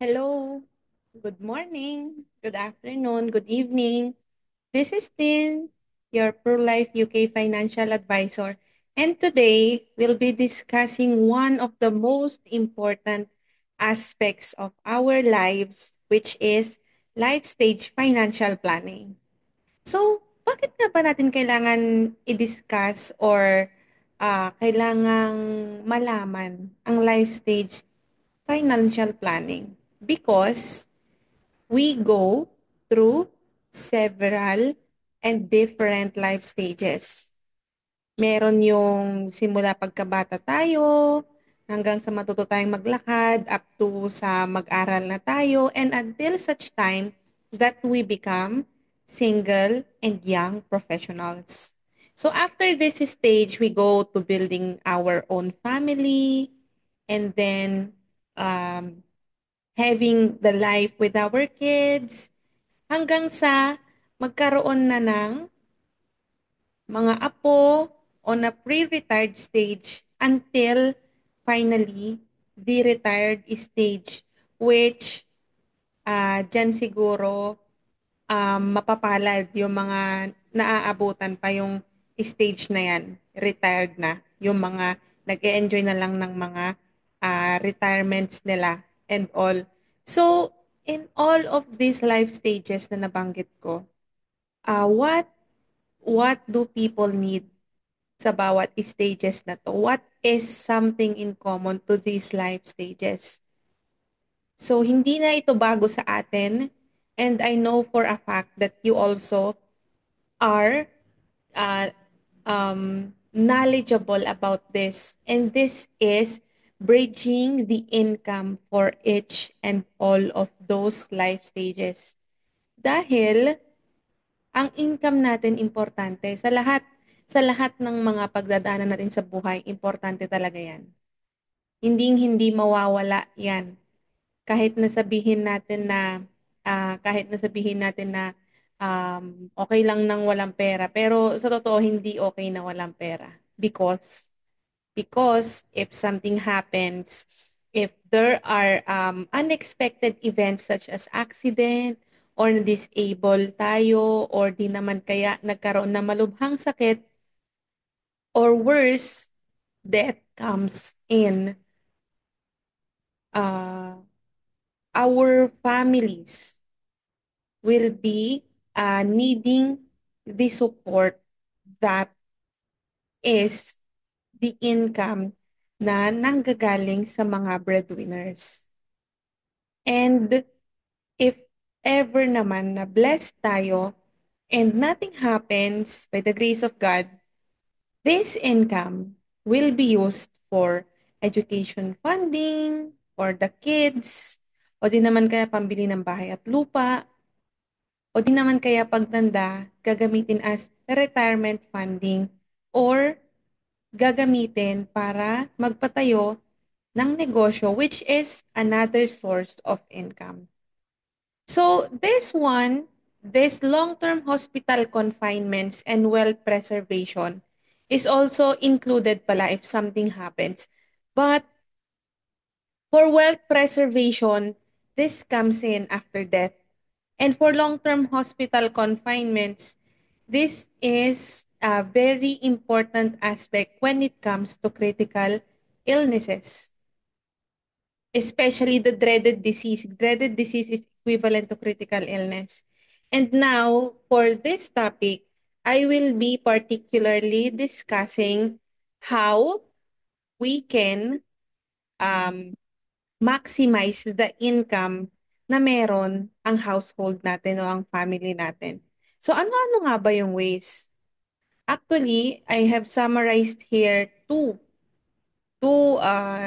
Hello, good morning, good afternoon, good evening. This is Tin, your Pro-Life UK financial advisor, and today we'll be discussing one of the most important aspects of our lives, which is life stage financial planning. So, bakit nga ba natin kailangan i-discuss or kailangang malaman ang life stage financial planning? Because we go through several and different life stages. Meron yung simula pagkabata tayo, hanggang sa matuto tayong maglakad, up to sa mag-aral na tayo, and until such time that we become single and young professionals. So after this stage, we go to building our own family, and then um, having the life with our kids, hanggang sa magkaroon na ng mga apo on a pre-retired stage until finally the retired stage, which dyan siguro mapapalad yung mga naaabutan pa yung stage na yan, retired na, yung mga nag-e-enjoy na lang ng mga retirements nila and all. So, in all of these life stages na nabanggit ko, what do people need sa bawat stages na to? What is something in common to these life stages? So, hindi na ito bago sa atin. And I know for a fact that you also are uh, knowledgeable about this. And this is bridging the income for each and all of those life stages. Dahil ang income natin importante sa lahat ng mga pagdadaanan natin sa buhay, importante talaga 'yan. Hinding-hindi mawawala 'yan. Kahit na sabihin natin na kahit na sabihin natin na okay lang nang walang pera, pero sa totoo hindi okay na walang pera because if something happens, if there are unexpected events such as accident or disable tayo or di naman kaya nagkaroon na malubhang sakit or worse, death comes in, uh, our families will be needing the support that is the income na nanggagaling sa mga breadwinners. And if ever naman na blessed tayo and nothing happens by the grace of God, this income will be used for education funding, for the kids, o di naman kaya pambili ng bahay at lupa, o di naman kaya pagtanda, gagamitin as retirement funding or gagamitin para magpatayo ng negosyo, which is another source of income. So this long-term hospital confinements and wealth preservation is also included pala if something happens. But for wealth preservation, this comes in after death. And for long-term hospital confinements, this is a very important aspect when it comes to critical illnesses, especially the dreaded disease. Dreaded disease is equivalent to critical illness. And now, for this topic, I will be particularly discussing how we can um, maximize the income na meron ang household natin o ang family natin. So, ano-ano nga ba yung ways? Actually, I have summarized here two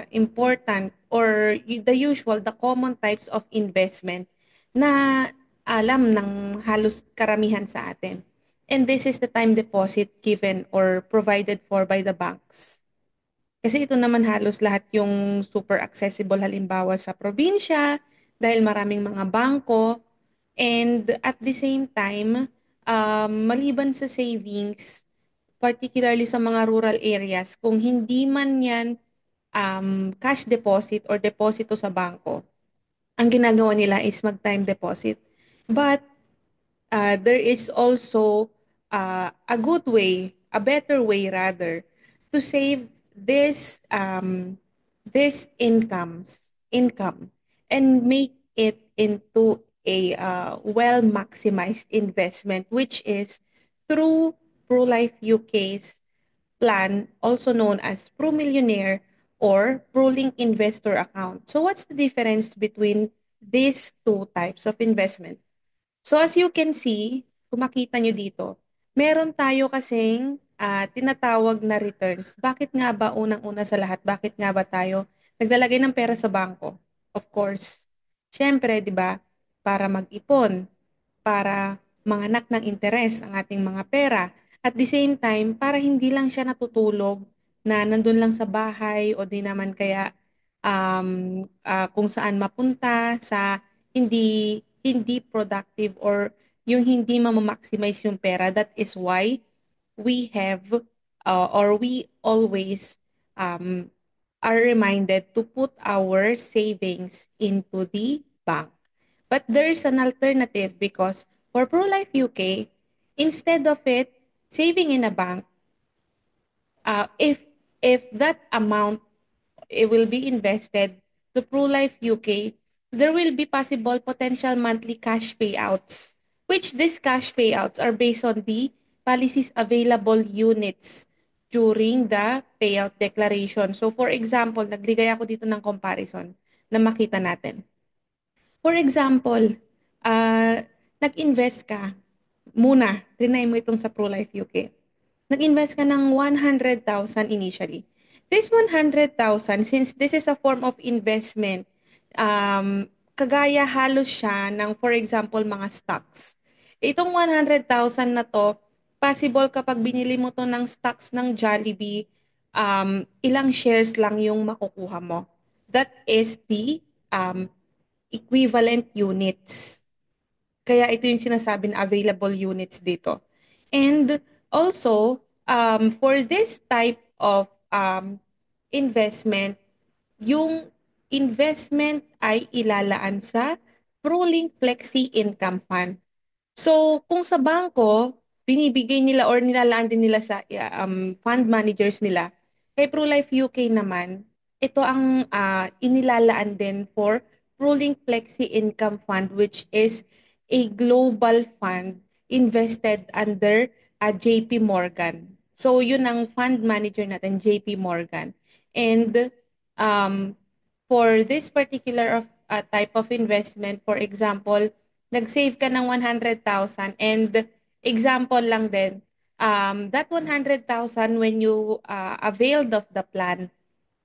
important or the usual, the common types of investment na alam ng halos karamihan sa atin. And this is the time deposit given or provided for by the banks. Kasi ito naman halos lahat yung super accessible halimbawa sa probinsya dahil maraming mga bangko and at the same time, maliban sa savings, particularly sa mga rural areas, kung hindi man yan cash deposit or deposito sa bangko, ang ginagawa nila is mag-time deposit. But there is also a good way, a better way rather, to save this income and make it into a well maximized investment, which is through ProLife UK's plan, also known as ProMillionaire or ProLink Investor Account. So what's the difference between these two types of investment? So as you can see, kung makita nyo dito, meron tayo kasing tinatawag na returns. Bakit nga ba unang-una sa lahat, bakit nga ba tayo naglalagay ng pera sa bangko? Of course, syempre, di ba, para mag-ipon, para manganak ng interes ang ating mga pera. At the same time, para hindi lang siya natutulog na nandun lang sa bahay o di naman kaya kung saan mapunta sa hindi productive or yung hindi maximize yung pera. That is why we have or we always um, are reminded to put our savings into the bank. But there's an alternative because for ProLife UK, instead of it saving in a bank, if that amount it will be invested to ProLife UK, there will be possible potential monthly cash payouts, which these cash payouts are based on the policy's available units during the payout declaration. So for example, nagligay ako dito ng comparison na makita natin. For example, ah, nag-invest ka muna, trinay mo itong sa ProLife UK. Nag-invest ka ng 100,000 initially. This 100,000, since this is a form of investment, kagaya halos siya ng, for example, mga stocks. Itong 100,000 na to, possible kapag binili mo to ng stocks ng Jollibee, ilang shares lang yung makukuha mo. That is the um, equivalent units. Kaya ito yung sinasabi na available units dito. And also, for this type of investment, yung investment ay ilalaan sa ProLink Flexi Income Fund. So, kung sa bangko, binibigay nila or nilalaan din nila sa fund managers nila, kay ProLife UK naman, ito ang inilalaan din for ProLink Flexi Income Fund, which is a global fund invested under JP Morgan. So, yun ang fund manager natin, JP Morgan. And um, for this particular type of investment, for example, nag-save ka ng 100,000 and example lang din, that 100,000 when you availed of the plan,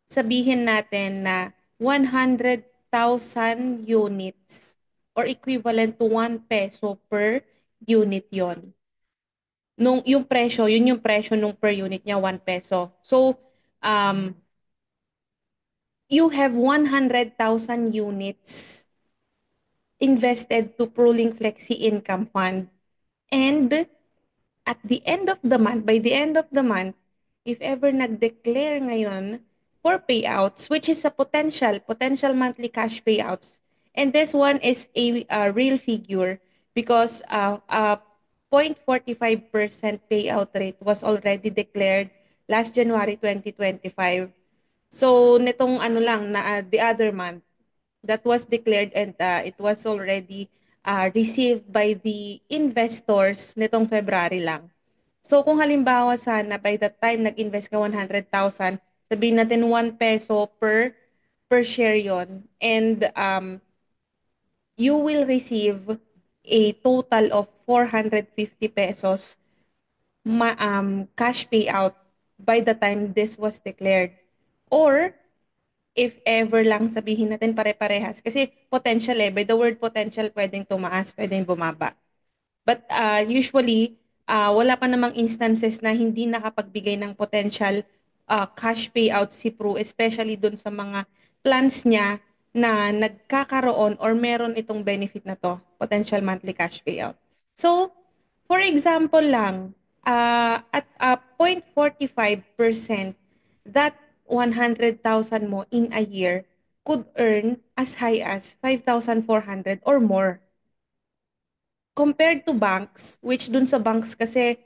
sabihin natin na 100,000 units or equivalent to 1 peso per unit yon. Nung yung presyo, yun yung presyo nung per unit niya, 1 peso. So, um, you have 100,000 units invested to ProLink Flexi Income Fund. And at the end of the month, by the end of the month, if ever nag-declare ngayon for payouts, which is a potential monthly cash payouts, and this one is a real figure because 0.45% payout rate was already declared last January 2025. So, nitong ano lang, na the other month, that was declared and it was already received by the investors nitong February lang. So kung halimbawa sana by the time nag-invest ka 100,000, sabihin natin 1 peso per share yon and you will receive a total of 450 pesos cash payout by the time this was declared. Or if ever lang sabihin natin pare-parehas. Kasi potential by the word potential, pwedeng tumaas, pwedeng bumaba. But usually, wala pa namang instances na hindi nakapagbigay ng potential cash payout si Pru, especially dun sa mga plans niya na nagkakaroon or meron itong benefit na to, potential monthly cash payout. So, for example lang, at 0.45%, that 100,000 mo in a year could earn as high as 5,400 or more. Compared to banks, which dun sa banks kasi,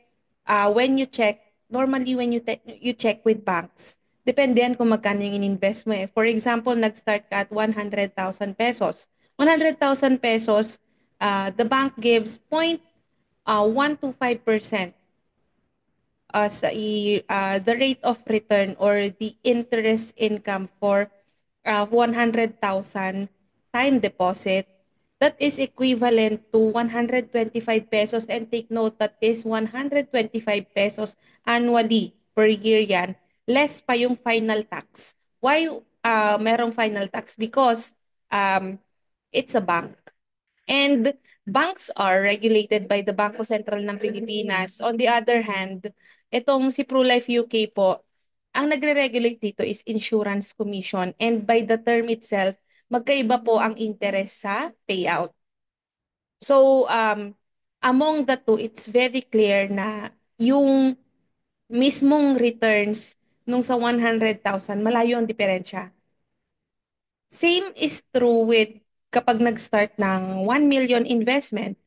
when you check, normally when you check with banks, depende yan kung magkano yung in-invest mo eh. For example, nag-start ka at 100,000 pesos. 100,000 pesos, the bank gives 0.125% as the rate of return or the interest income for 100,000 time deposit. That is equivalent to 125 pesos, and take note that is 125 pesos annually per year yan. Less pa yung final tax. Why merong final tax? Because it's a bank. And banks are regulated by the Bangko Sentral ng Pilipinas. On the other hand, itong si ProLife UK po, ang nagre-regulate dito is Insurance Commission, and by the term itself, magkaiba po ang interest sa payout. So, among the two, it's very clear na yung mismong returns nung sa 100,000, malayo ang diferensya. Same is true with kapag nag-start ng 1 million investment.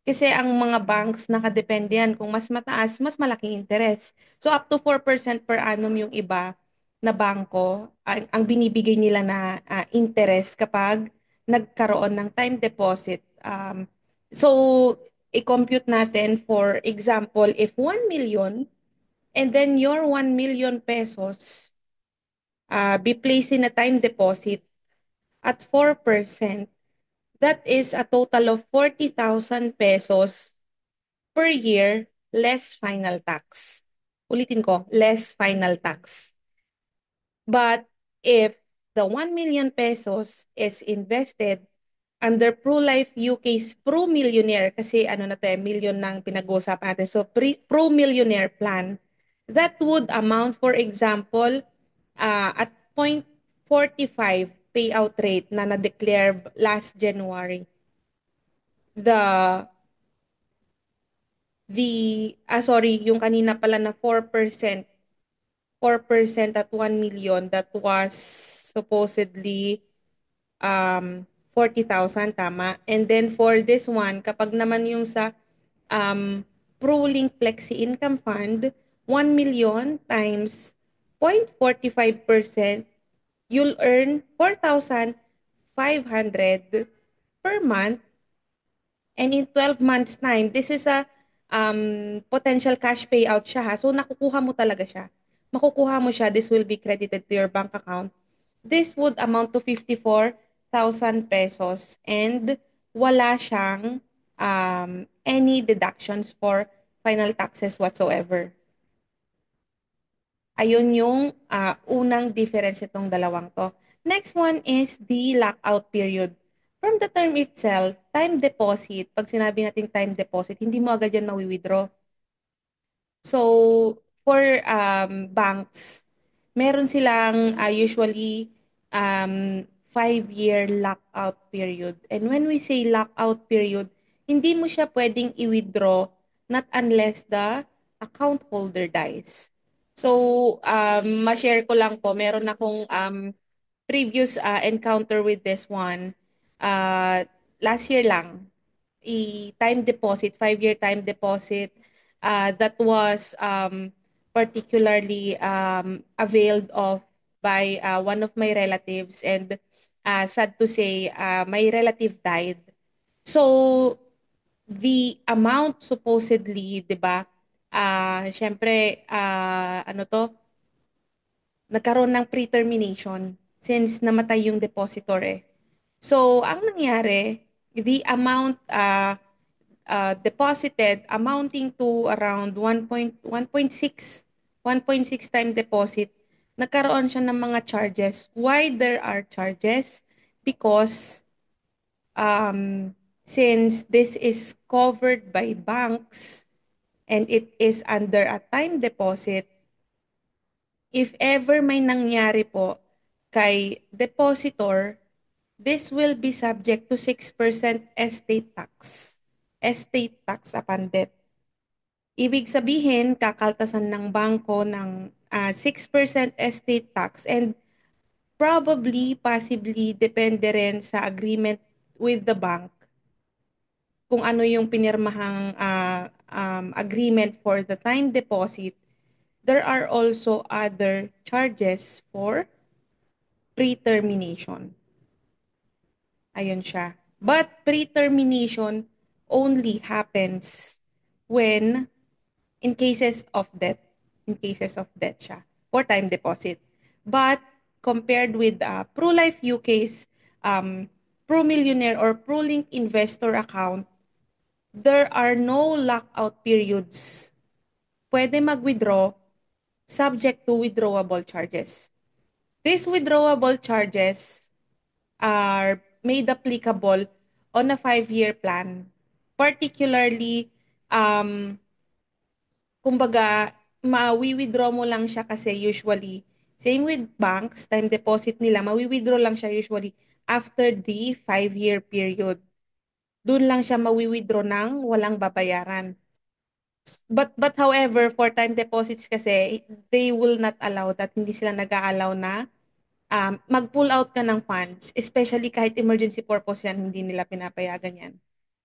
Kasi ang mga banks nakadepende yan. Kung mas mataas, mas malaking interest. So up to 4% per annum yung iba na bangko, ang binibigay nila na interest kapag nagkaroon ng time deposit. So i-compute natin, for example, if 1 million and then your 1 million pesos be placed in a time deposit at 4%, that is a total of 40,000 pesos per year less final tax. Ulitin ko, less final tax. But if the 1 million pesos is invested under ProLife UK's Pro Millionaire, kasi ano na to million ng pinag-uusapan natin. So Pro Millionaire plan, that would amount, for example, at 0.45 payout rate na na-declare last January. The sorry, yung kanina pala na 4% at 1 million, that was supposedly 40,000, tama? And then for this one, kapag naman yung sa ProLink Flexi Income Fund, 1 million times 0.45%, you'll earn 4,500 per month. And in 12 months time, this is a potential cash payout siya ha. So nakukuha mo talaga siya. Makukuha mo siya, this will be credited to your bank account. This would amount to 54,000 pesos, and wala siyang any deductions for final taxes whatsoever. Ayun yung unang difference itong dalawang to. Next one is the lockout period. From the term itself, time deposit, pag sinabi natin time deposit, hindi mo agad yan mawi-withdraw. So, for banks, meron silang usually 5-year lockout period. And when we say lockout period, hindi mo siya pwedeng i-withdraw not unless the account holder dies. So, ma-share ko lang po, meron akong previous encounter with this one. Last year lang, time deposit, 5-year time deposit, that was particularly availed of by one of my relatives, and sad to say, my relative died. So, the amount supposedly, 'di ba? Syempre, ano to, nagkaroon ng pre-termination since namatay yung depositor eh. So, ang nangyari, the amount deposited amounting to around 1.6 time deposit, nagkaroon siya ng mga charges. Why there are charges? Because since this is covered by banks and it is under a time deposit, if ever may nangyari po kay depositor, this will be subject to 6% estate tax. Estate tax upon death. Ibig sabihin, kakaltasan ng bangko ng 6% estate tax, and Probably, possibly, depende rin sa agreement with the bank kung ano yung pinirmahang agreement for the time deposit. There are also other charges for pre-termination. Ayun siya. But pre-termination only happens when in cases of debt. In cases of debt siya for time deposit. But compared with ProLife UK's Pro Millionaire or ProLink Investor account, there are no lockout periods. Pwede mag-withdraw subject to withdrawable charges. These withdrawable charges are made applicable on a 5-year plan. Particularly, um, kumbaga, ma-withdraw mo lang siya kasi usually, same with banks, time deposit nila, ma-withdraw lang siya usually after the 5-year period. Doon lang siya ma-withdraw ng walang babayaran. But however, for time deposits kasi, they will not allow that. Hindi sila nag-a-allow na mag-pull out ka ng funds, especially kahit emergency purpose yan, hindi nila pinapayagan yan.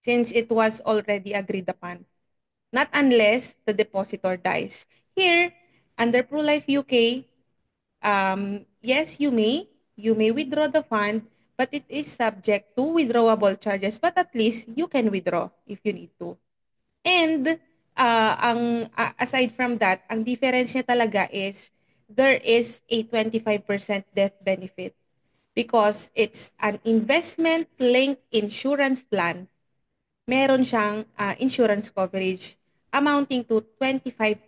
Since it was already agreed upon. Not unless the depositor dies. Here, under ProLife UK, yes, you may withdraw the fund, but it is subject to withdrawable charges. But at least you can withdraw if you need to. And aside from that, ang difference niya talaga is there is a 25% death benefit because it's an investment-linked insurance plan. Meron siyang insurance coverage amounting to 25%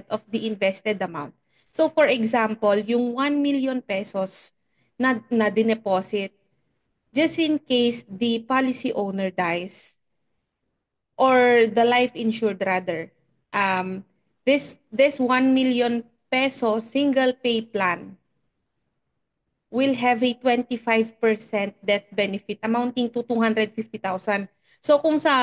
of the invested amount. So for example, yung 1 million pesos na dineposit, just in case the policy owner dies, or the life insured rather, this 1 million peso single pay plan will have a 25% death benefit amounting to 250,000. So kung sa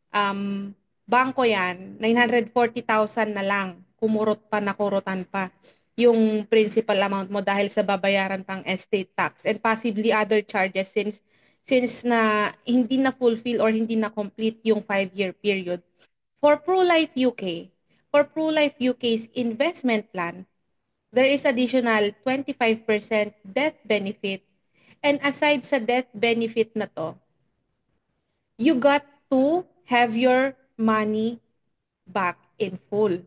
um, bangko yan, 940,000 na lang, kumurot pa, nakurutan pa yung principal amount mo dahil sa babayaran pang estate tax and possibly other charges since na hindi na fulfill or hindi na complete yung 5-year period. For ProLife UK, for ProLife UK's investment plan, there is additional 25% death benefit. And aside sa death benefit na to, you got to have your money back in full.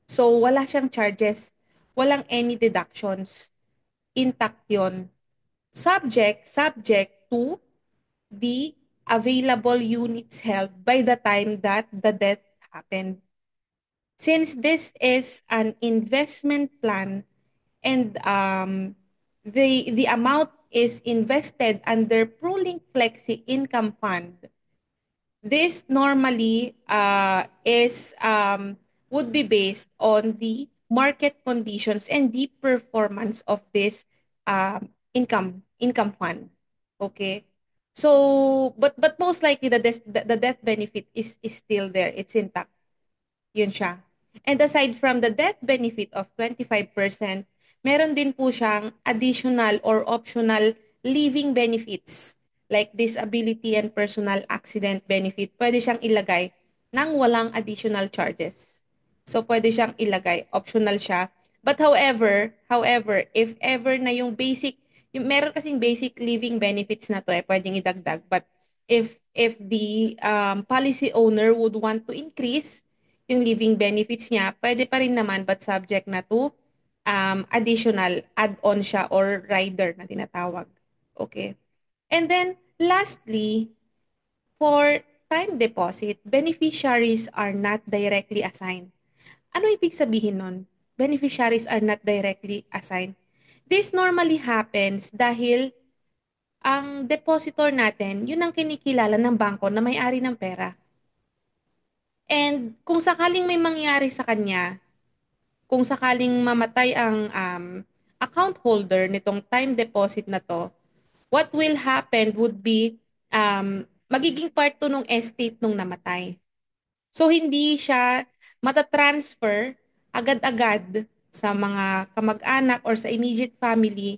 So, wala siyang charges. Walang any deductions. Intact yun. Subject to the available units held by the time that the death happened. Since this is an investment plan and the amount is invested under ProLink Flexi Income Fund, this normally is would be based on the market conditions and the performance of this income fund. Okay. So, but most likely the death benefit is still there. It's intact. Yun siya. And aside from the death benefit of 25%, meron din po siyang additional or optional living benefits like disability and personal accident benefit. Pwede siyang ilagay nang walang additional charges. So pwede siyang ilagay, optional siya. But however, if ever na yung meron kasing basic living benefits na to pwedeng idagdag. But if the policy owner would want to increase yung living benefits niya, pwede pa rin naman but subject na to additional add-on siya or rider na tinatawag. Okay. And then lastly, for time deposit, beneficiaries are not directly assigned. Ano ibig sabihin nun? Beneficiaries are not directly assigned. This normally happens dahil ang depositor natin, yun ang kinikilala ng bangko na may-ari ng pera. And kung sakaling may mangyari sa kanya, kung sakaling mamatay ang account holder nitong time deposit na to, what will happen would be magiging part to nung estate nung namatay. So hindi siya matatransfer agad-agad sa mga kamag-anak or sa immediate family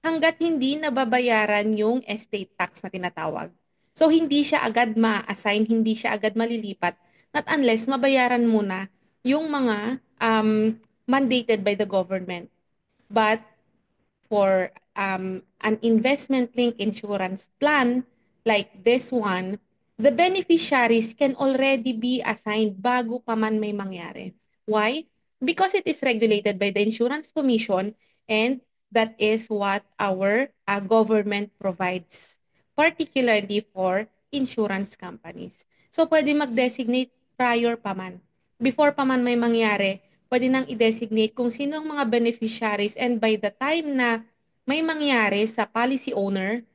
hanggat hindi nababayaran yung estate tax na tinatawag. So hindi siya agad ma-assign, hindi siya agad malilipat not unless mabayaran muna yung mga mandated by the government. But for an investment-linked insurance plan like this one, the beneficiaries can already be assigned bago pa man may mangyari. Why? Because it is regulated by the Insurance Commission and that is what our government provides, particularly for insurance companies. So pwede mag-designate prior pa man. Before pa man may mangyari, pwede nang i-designate kung sino ang mga beneficiaries and by the time na may mangyari sa policy owner,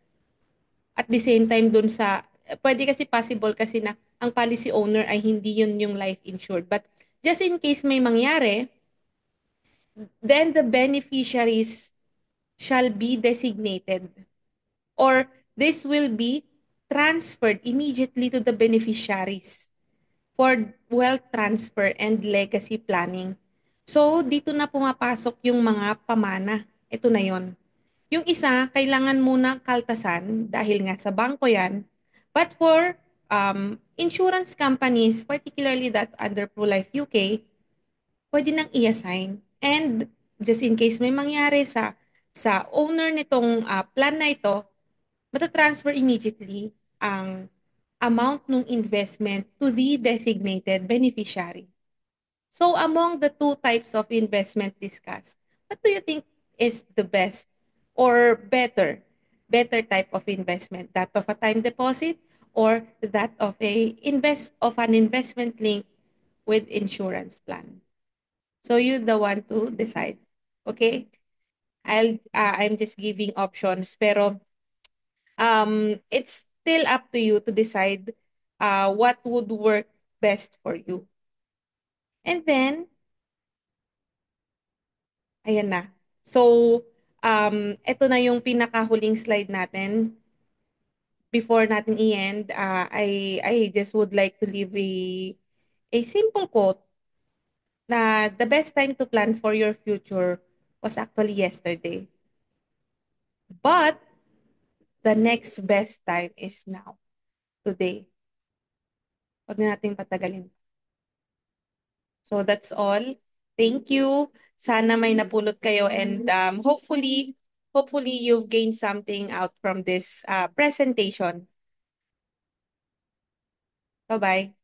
at the same time dun sa, pwede kasi possible kasi na ang policy owner ay hindi yun yung life insured. But just in case may mangyari, then the beneficiaries shall be designated or this will be transferred immediately to the beneficiaries for wealth transfer and legacy planning. So, dito na pumapasok yung mga pamana. Ito na yon. Yung isa, kailangan muna kaltasan dahil nga sa bangko yan. But for insurance companies, particularly that under ProLife UK, pwede nang i-assign. And just in case may mangyari sa owner nitong plan na ito, matatransfer immediately ang amount ng investment to the designated beneficiary. So among the two types of investment discussed, what do you think is the best or better type of investment? That of a time deposit or that of an investment link with insurance plan? So you the one to decide. Okay? I'm just giving options pero it's still up to you to decide what would work best for you. And then, ayan na. So, ito na yung pinakahuling slide natin. Before natin i-end, I just would like to leave a simple quote na the best time to plan for your future was actually yesterday. But the next best time is now, today. Huwag na natin patagalin. So that's all. Thank you. Sana may napulot kayo and hopefully you've gained something out from this presentation. Bye-bye.